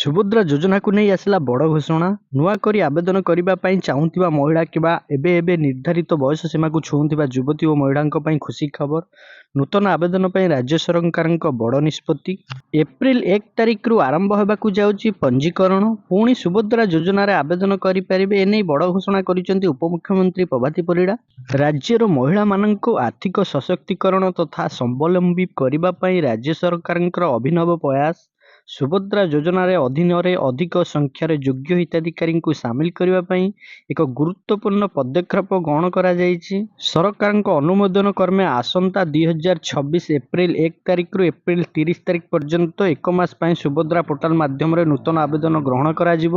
ସୁଭଦ୍ରା ଯୋଜନାକୁ ନେଇ ଆସିଲା ବଡ଼ ଘୋଷଣା। ନୂଆ କରି ଆବେଦନ କରିବା ପାଇଁ ଚାହୁଁଥିବା ମହିଳା କିମ୍ବା ଏବେ ନିର୍ଦ୍ଧାରିତ ବୟସ ସୀମାକୁ ଛୁଉଁଥିବା ଯୁବତୀ ଓ ମହିଳାଙ୍କ ପାଇଁ ଖୁସି ଖବର। ନୂତନ ଆବେଦନ ପାଇଁ ରାଜ୍ୟ ସରକାରଙ୍କ ବଡ଼ ନିଷ୍ପତ୍ତି। ଏପ୍ରିଲ 1 ତାରିଖରୁ ଆରମ୍ଭ ହେବାକୁ ଯାଉଛି ପଞ୍ଜୀକରଣ। ପୁଣି ସୁଭଦ୍ରା ଯୋଜନାରେ ଆବେଦନ କରିପାରିବେ, ଏନେଇ ବଡ଼ ଘୋଷଣା କରିଛନ୍ତି ଉପମୁଖ୍ୟମନ୍ତ୍ରୀ ପ୍ରଭାତୀ ପରିଡ଼ା। ରାଜ୍ୟର ମହିଳାମାନଙ୍କୁ ଆର୍ଥିକ ସଶକ୍ତିକରଣ ତଥା ସ୍ୱାବଲମ୍ବୀ କରିବା ପାଇଁ ରାଜ୍ୟ ସରକାରଙ୍କର ଅଭିନବ ପ୍ରୟାସ। ସୁଭଦ୍ରା ଯୋଜନାରେ ଅଧୀନରେ ଅଧିକ ସଂଖ୍ୟାରେ ଯୋଗ୍ୟ ହିତାଧିକାରୀଙ୍କୁ ସାମିଲ କରିବା ପାଇଁ ଏକ ଗୁରୁତ୍ୱପୂର୍ଣ୍ଣ ପଦକ୍ଷେପ ଗ୍ରହଣ କରାଯାଇଛି। ସରକାରଙ୍କ ଅନୁମୋଦନ କ୍ରମେ ଆସନ୍ତା 2026 ଏପ୍ରିଲ 1 ତାରିଖରୁ ଏପ୍ରିଲ 30 ତାରିଖ ପର୍ଯ୍ୟନ୍ତ 1 ମାସ ପାଇଁ ସୁଭଦ୍ରା ପୋର୍ଟାଲ ମାଧ୍ୟମରେ ନୂତନ ଆବେଦନ ଗ୍ରହଣ କରାଯିବ।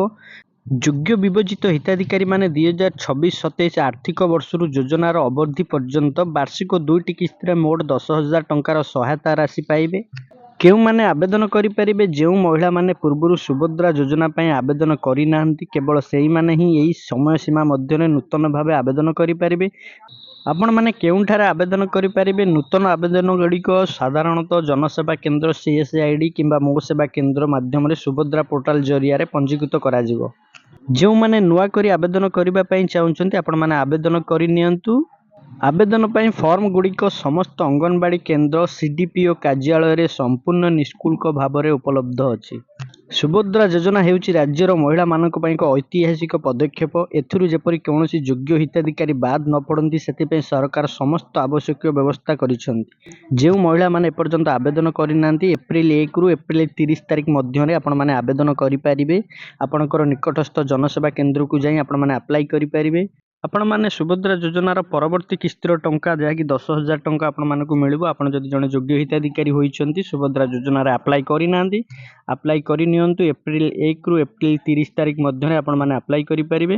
ଯୋଗ୍ୟ ବିବେଚିତ ହିତାଧିକାରୀମାନେ 2026-27 ଆର୍ଥିକ ବର୍ଷରୁ ଯୋଜନାର ଅବଧି ପର୍ଯ୍ୟନ୍ତ ବାର୍ଷିକ 2ଟି କିସ୍ତିରେ ମୋଟ 10,000 ଟଙ୍କାର ସହାୟତା ରାଶି ପାଇବେ। କେଉଁମାନେ ଆବେଦନ କରିପାରିବେ? ଯେଉଁ ମହିଳାମାନେ ପୂର୍ବରୁ ସୁଭଦ୍ରା ଯୋଜନା ପାଇଁ ଆବେଦନ କରିନାହାନ୍ତି, କେବଳ ସେହିମାନେ ହିଁ ଏହି ସମୟସୀମା ମଧ୍ୟରେ ନୂତନ ଭାବେ ଆବେଦନ କରିପାରିବେ। ଆପଣମାନେ କେଉଁଠାରେ ଆବେଦନ କରିପାରିବେ? ନୂତନ ଆବେଦନଗୁଡ଼ିକ ସାଧାରଣତଃ ଜନସେବା କେନ୍ଦ୍ର CSID କିମ୍ବା ମୋ ସେବା କେନ୍ଦ୍ର ମାଧ୍ୟମରେ ସୁଭଦ୍ରା ପୋର୍ଟାଲ ଜରିଆରେ ପଞ୍ଜୀକୃତ କରାଯିବ। ଯେଉଁମାନେ ନୂଆ କରି ଆବେଦନ କରିବା ପାଇଁ ଚାହୁଁଛନ୍ତି, ଆପଣମାନେ ଆବେଦନ କରିନିଅନ୍ତୁ। ଆବେଦନ ପାଇଁ ଫର୍ମଗୁଡ଼ିକ ସମସ୍ତ ଅଙ୍ଗନବାଡ଼ି କେନ୍ଦ୍ର CDPO କାର୍ଯ୍ୟାଳୟରେ ସମ୍ପୂର୍ଣ୍ଣ ନିଃଶୁଳ୍କ ଭାବରେ ଉପଲବ୍ଧ ଅଛି। ସୁଭଦ୍ରା ଯୋଜନା ହେଉଛି ରାଜ୍ୟର ମହିଳାମାନଙ୍କ ପାଇଁ ଏକ ଐତିହାସିକ ପଦକ୍ଷେପ। ଏଥିରୁ ଯେପରି କୌଣସି ଯୋଗ୍ୟ ହିତାଧିକାରୀ ବାଦ୍ ନ ପଡ଼ନ୍ତି, ସେଥିପାଇଁ ସରକାର ସମସ୍ତ ଆବଶ୍ୟକୀୟ ବ୍ୟବସ୍ଥା କରିଛନ୍ତି। ଯେଉଁ ମହିଳାମାନେ ଏପର୍ଯ୍ୟନ୍ତ ଆବେଦନ କରିନାହାନ୍ତି, ଏପ୍ରିଲ 1ରୁ ଏପ୍ରିଲ 30 ତାରିଖ ମଧ୍ୟରେ ଆପଣମାନେ ଆବେଦନ କରିପାରିବେ। ଆପଣଙ୍କର ନିକଟସ୍ଥ ଜନସେବା କେନ୍ଦ୍ରକୁ ଯାଇ ଆପଣମାନେ ଆପ୍ଲାଏ କରିପାରିବେ। ଆପଣମାନେ ସୁଭଦ୍ରା ଯୋଜନାର ପରବର୍ତ୍ତୀ କିସ୍ତିର ଟଙ୍କା, ଯାହାକି 10,000 ଟଙ୍କା ଆପଣମାନଙ୍କୁ ମିଳିବ। ଆପଣ ଯଦି ଜଣେ ଯୋଗ୍ୟ ହିତାଧିକାରୀ ହୋଇଛନ୍ତି, ସୁଭଦ୍ରା ଯୋଜନାରେ ଆପ୍ଲାଏ କରିନାହାନ୍ତି, ଆପ୍ଲାଏ କରିନିଅନ୍ତୁ। ଏପ୍ରିଲ 1ରୁ ଏପ୍ରିଲ 30 ତାରିଖ ମଧ୍ୟରେ ଆପଣମାନେ ଆପ୍ଲାଏ କରିପାରିବେ।